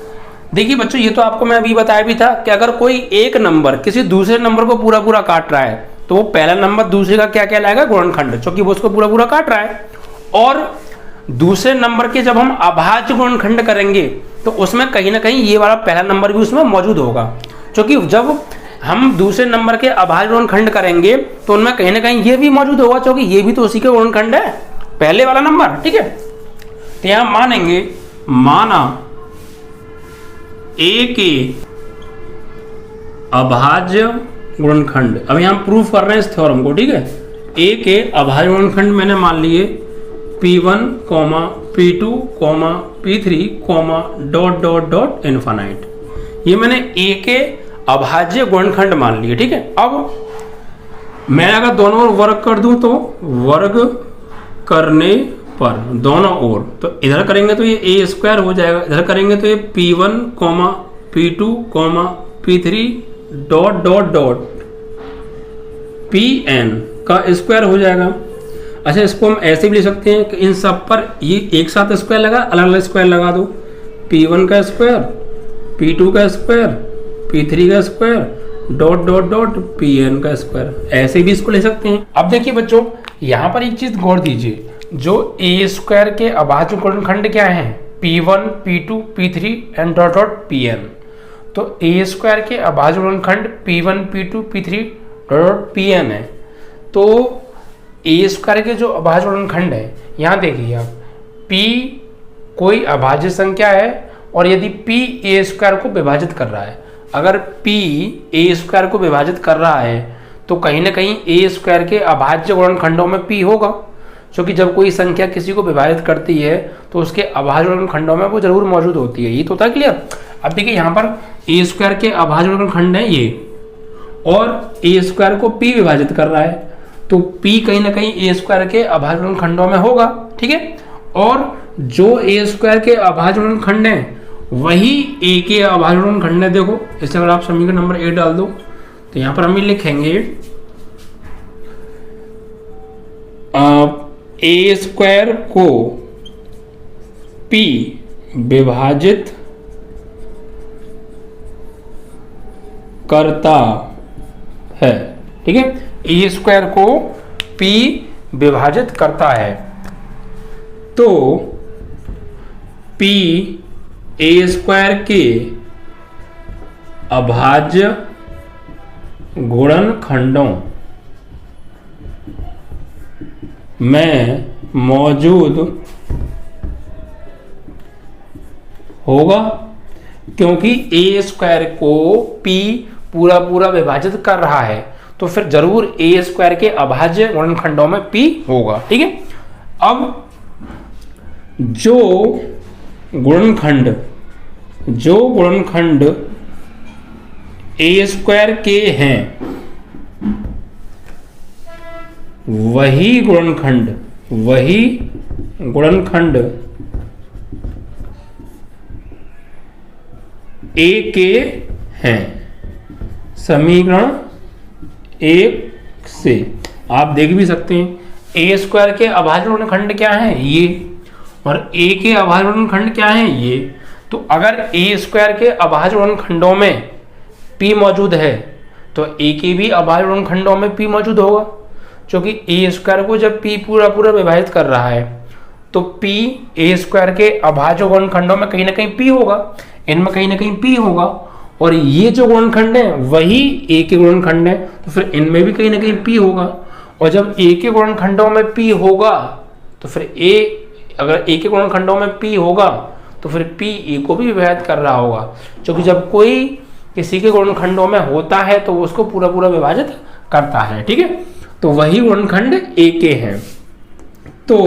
देखिए बच्चों, ये तो आपको मैं अभी बताया भी था कि अगर कोई एक नंबर किसी दूसरे नंबर को पूरा पूरा काट रहा है, तो वो पहला नंबर दूसरे का क्या कहलाएगा? गुणनखंड, क्योंकि वो उसको पूरा पूरा काट रहा है। और दूसरे नंबर के जब हम अभाज्य गुणनखंड करेंगे, तो उसमें कहीं ना कहीं ये वाला पहला नंबर भी उसमें मौजूद होगा, क्योंकि जब हम दूसरे नंबर के अभाज्य गुणनखंड करेंगे तो उनमें कहीं ना कहीं ये भी मौजूद होगा, क्योंकि ये भी तो उसी के गुणनखंड है, पहले वाला नंबर, ठीक है। तो यहां मानेंगे, माना a के अभाज्य गुणनखंड, अभी हम प्रूफ कर रहे हैं इस थ्योरम को, ठीक है। a के अभाज्य गुणनखंड मैंने मान लिए p1, p2, p3, dot dot dot infinite, ये मैंने a के अभाज्य गुणनखंड मान लिए, ठीक है। अब मैं अगर दोनों ओर वर्ग कर दूं, तो वर्ग करने पर दोनों ओर, तो इधर करेंगे तो ये a स्क्वायर हो जाएगा, इधर करेंगे तो ये p1, p2, p3 dot dot dot pn का स्क्वायर हो जाएगा। अच्छा, इसको हम ऐसे भी लिख सकते हैं कि इन सब पर ये एक साथ स्क्वायर लगा, अलग अलग स्क्वायर लगा दो, p1 का स्क्वायर, p2 का स्क्वायर, p3 का square dot dot dot pn का स्क्वायर, ऐसे भी इसको ले सकते हैं। अब देखिए बच्चों, यहाँ पर एक चीज गौर दीजिए, जो a स्क्वायर के अभाज्य गुणनखंड क्या है? p1, p2, p3 and dot dot pn। तो a स्क्वायर के अभाज्य गुणनखंड p1, p2, p3 dot dot pn है। तो a स्क्वायर के जो अभाज्य गुणनखंड है, यहाँ देखिए आप, p कोई अभाज्य संख्या है और यदि p a स्क्वायर को विभाजित कर रहा है, अगर p a स्क्वायर को विभाजित कर रहा है, तो कहीं ना कहीं a स्क्वायर के अभाज्य गुणनखंडों में p होगा, क्योंकि जब कोई संख्या किसी को विभाजित करती है तो उसके अभाज्य गुणनखंडों में वो जरूर मौजूद होती है। ये तो होता है क्लियर। अब देखिए यहाँ पर a स्क्वायर के अभाज्य गुणनखंड है ये, और a स्क्वायर को p विभाजित कर रहा है, तो p कहीं ना कहीं a स्क्वायर के अभाज्य गुणनखंडों में होगा, ठीक है। और जो a स्क्वायर के अभाज्य गुणनखंड है वही a के अभाज्य गुणनखंड है। देखो, इसे अगर आप समीकरण नंबर 1 डाल दो, तो यहाँ पर हम लिखेंगे a स्क्वायर को p विभाजित करता है, ठीक है। a स्क्वायर को p विभाजित करता है, तो p a स्क्वायर के अभाज्य गुणनखंडों में मौजूद होगा, क्योंकि a स्क्वायर को p पूरा पूरा विभाजित कर रहा है, तो फिर जरूर a स्क्वायर के अभाज्य गुणनखंडों में p होगा, ठीक है। अब जो गुणनखंड a स्क्वायर के हैं, वही गुणनखंड a के हैं, समीकरण 1 से। आप देख भी सकते हैं ए स्क्वायर के अभाज्य ऋणखंड क्या है ये, और ए के अभाज्य ऋणखंड क्या है ये। तो अगर ए स्क्वायर के अभाज्य ऋणखंडों में p मौजूद है तो ए के भी अभाज्य ऋणखंडों में p मौजूद होगा, क्योंकि ए स्क्वायर को जब p पूरा पूरा विभाजित कर रहा है तो p ए स्क्वायर के अभाज्य ऋणखंडों में कहीं ना कहीं p होगा, इनमें कहीं ना कहीं p होगा, और ये जो गुणनखंड है वही a के गुणनखंड है, तो फिर इनमें भी कहीं ना कहीं p होगा। और जब a के गुणनखंडों में p होगा तो फिर अगर a के गुणनखंडों में p होगा तो फिर p a को भी विभाजित कर रहा होगा, क्योंकि जब कोई किसी के गुणनखंडों में होता है तो वो उसको पूरा पूरा विभाजित करता है। ठीक है, तो वही गुणनखंड a के हैं, तो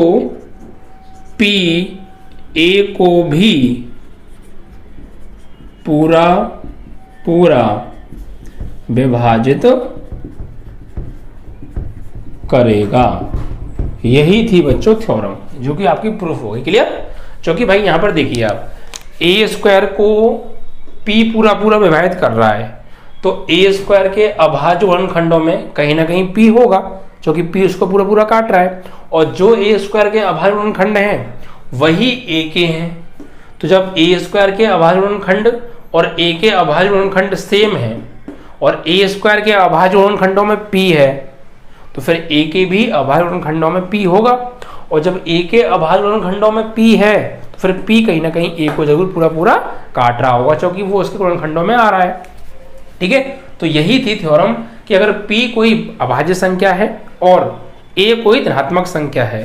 p a को भी पूरा पूरा विभाजित करेगा। यही थी बच्चों थ्योरम, जो कि आपकी प्रूफ हो गई। क्लियर? क्योंकि भाई यहां पर देखिए आप ए स्क्वायर को p पूरा पूरा विभाजित कर रहा है तो ए स्क्वायर के अभाज्य ऋणखंडों में कहीं ना कहीं p होगा, क्योंकि p उसको पूरा पूरा काट रहा है, और जो ए स्क्वायर के अभाज्य ऋणखंड हैं वही a के हैं। तो जब ए स्क्वायर के अभाज्य ऋणखंड और a के अभाज्य ऋणखंड सेम है और ए स्क्वायर के अभाज्य ऋणखंडों में p है तो फिर a के भी अभाज्य ऋणखंडों में p होगा, और जब a के अभाज्य ऋणखंडों में p है तो फिर p कहीं ना कहीं a को जरूर पूरा पूरा काट रहा होगा, क्योंकि वो उसके ऋणखंडों में आ रहा है। ठीक है, तो यही थी थ्योरम कि अगर p कोई अभाज्य संख्या है और a कोई धनात्मक संख्या है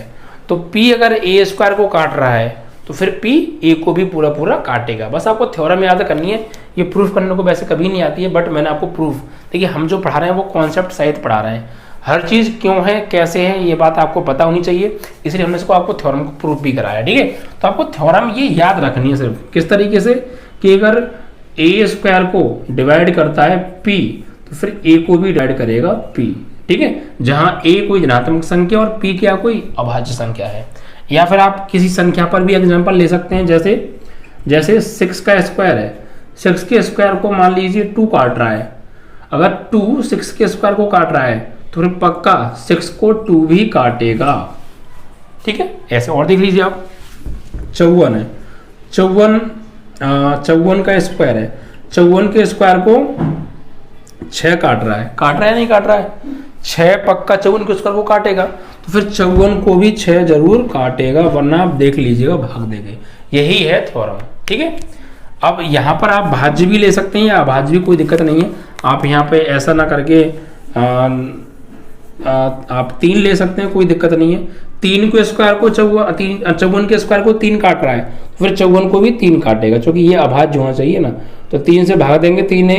तो p अगर a स्क्वायर को काट रहा है तो फिर p a को भी पूरा पूरा काटेगा। बस आपको थ्योरम याद करनी है, ये प्रूफ करने को वैसे कभी नहीं आती है, बट मैंने आपको प्रूफ, देखिए हम जो पढ़ा रहे हैं वो कॉन्सेप्ट सहित पढ़ा रहे हैं, हर चीज़ क्यों है कैसे है ये बात आपको पता होनी चाहिए, इसलिए हमने इसको आपको थ्योरम को प्रूफ भी कराया। ठीक है, तो आपको थ्योरम ये याद रखनी है सिर्फ किस तरीके से कि अगर ए स्क्वायर को डिवाइड करता है p तो फिर a को भी डिवाइड करेगा p। ठीक है, जहां a कोई धनात्मक संख्या और p क्या कोई अभाज्य संख्या है। या फिर आप किसी संख्या पर भी एग्जांपल ले सकते हैं, जैसे 6 का स्क्वायर है, 6 के स्क्वायर को मान लीजिए 2 काट रहा है, अगर 2 6 के स्क्वायर को काट रहा है तो फिर पक्का 6 को 2 भी काटेगा। ठीक है, ऐसे और देख लीजिए आप 54 है, 54 का स्क्वायर है, 54 के स्क्वायर को 6 काट रहा है नहीं काट रहा है, 6 पक्का 54 के स्क्वायर को काटेगा, तो फिर 54 को भी 6 जरूर काटेगा, वरना आप देख लीजिएगा भाग देंगे। यही है थ्योरम। ठीक है, अब यहाँ पर आप भाज्य भी ले सकते हैं या अभाज्य भी, कोई दिक्कत नहीं है। आप यहाँ पे ऐसा ना करके आप 3 ले सकते हैं, कोई दिक्कत नहीं है। 3 के स्क्वायर को 54 के स्क्वायर को 3 काट रहा है तो फिर 54 को भी 3 काटेगा, क्योंकि ये अभाज्य होना चाहिए ना, तो 3 से भाग देंगे, 3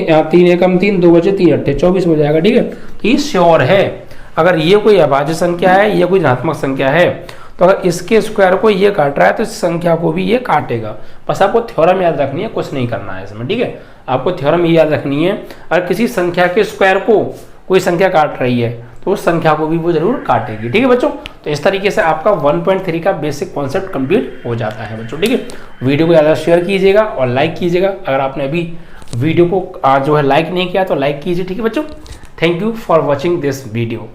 एकम 3, 2 बचे 3 अट्ठे 24 हो जाएगा। ठीक है, तो ये श्योर है अगर ये कोई अभाज्य संख्या है, ये कोई धनात्मक संख्या है, तो अगर इसके स्क्वायर को ये काट रहा है तो इस संख्या को भी ये काटेगा। बस आपको थ्योरम याद रखनी है, कुछ नहीं करना है इसमें। ठीक है, आपको थ्योरम ये याद रखनी है, अगर किसी संख्या के स्क्वायर को कोई संख्या काट रही है तो उस संख्या को भी वो जरूर काटेगी। ठीक है बच्चों, तो इस तरीके से आपका 1.3 का बेसिक कॉन्सेप्ट कंप्लीट हो जाता है बच्चों। ठीक है, वीडियो को ज़्यादा शेयर कीजिएगा और लाइक कीजिएगा। अगर आपने अभी वीडियो को जो है लाइक नहीं किया तो लाइक कीजिए। ठीक है बच्चों, thank you for watching this video.